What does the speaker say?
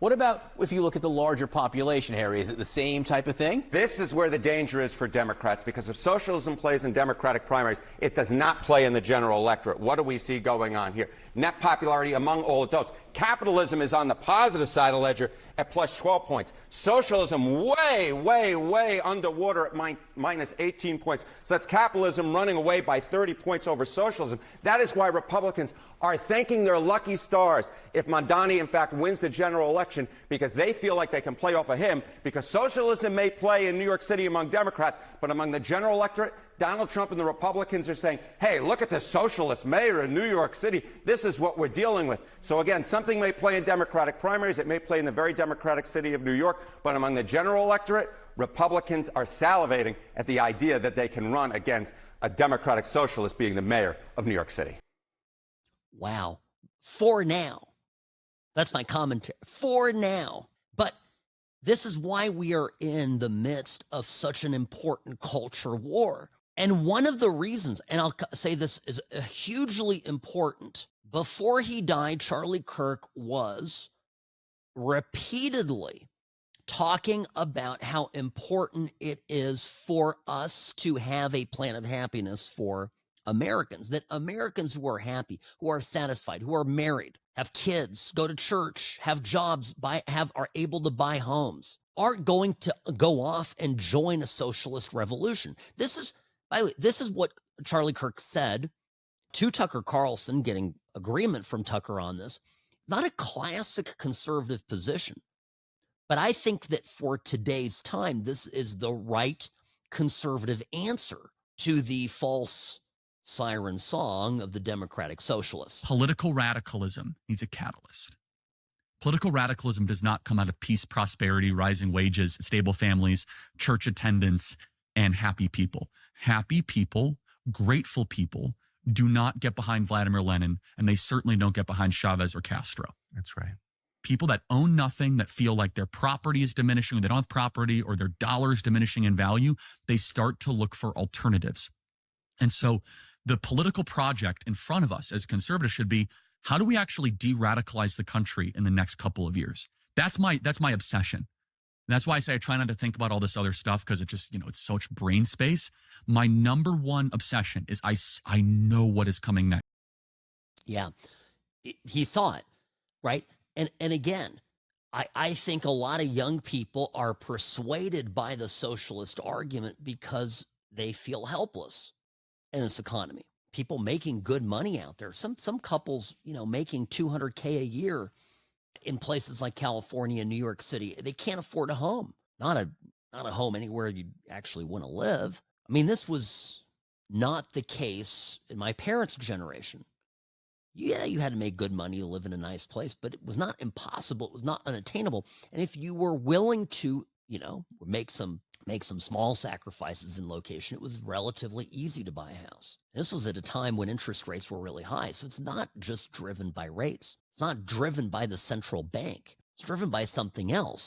What about if you look at the larger population, Harry? Is it the same type of thing? This is where the danger is for Democrats, because if socialism plays in Democratic primaries, it does not play in the general electorate. What do we see going on here? Net popularity among all adults. Capitalism is on the positive side of the ledger at plus 12 points. Socialism way, way, way underwater at minus 18 points. So that's capitalism running away by 30 points over socialism. That is why Republicans are thanking their lucky stars if Mamdani, in fact, wins the general election, because they feel like they can play off of him, because socialism may play in New York City among Democrats, but among the general electorate, Donald Trump and the Republicans are saying, hey, look at this socialist mayor in New York City. This is what we're dealing with. So again, something may play in Democratic primaries. It may play in the very Democratic city of New York. But among the general electorate, Republicans are salivating at the idea that they can run against a Democratic socialist being the mayor of New York City. Wow. For now. That's my commentary. For now. But this is why we are in the midst of such an important culture war. And one of the reasons, and I'll say this is hugely important, before he died, Charlie Kirk was repeatedly talking about how important it is for us to have a plan of happiness for Americans, that Americans who are happy, who are satisfied, who are married, have kids, go to church, have jobs, are able to buy homes, aren't going to go off and join a socialist revolution. This is, by the way, this is what Charlie Kirk said to Tucker Carlson, getting agreement from Tucker on this. It's not a classic conservative position, but I think that for today's time, this is the right conservative answer to the false siren song of the Democratic Socialists. Political radicalism needs a catalyst. Political radicalism does not come out of peace, prosperity, rising wages, stable families, church attendance, and happy people. Happy people, grateful people, do not get behind Vladimir Lenin, and they certainly don't get behind Chavez or Castro. That's right. People that own nothing, that feel like their property is diminishing, or they don't have property, or their dollar is diminishing in value, they start to look for alternatives. And so the political project in front of us as conservatives should be, how do we actually de-radicalize the country in the next couple of years? That's my obsession. And that's why I say I try not to think about all this other stuff, because it just, it's so much brain space. My number one obsession is I know what is coming next. Yeah, he saw it, right? And again, I think a lot of young people are persuaded by the socialist argument because they feel helpless in this economy. People making good money out there. Some couples, making $200K a year in places like California and New York City, they can't afford a home. Not a home anywhere you actually want to live. I mean, this was not the case in my parents' generation. Yeah, you had to make good money to live in a nice place, but it was not impossible. It was not unattainable. And if you were willing to, make some small sacrifices in location, it was relatively easy to buy a house. This was at a time when interest rates were really high. So it's not just driven by rates. It's not driven by the central bank. It's driven by something else.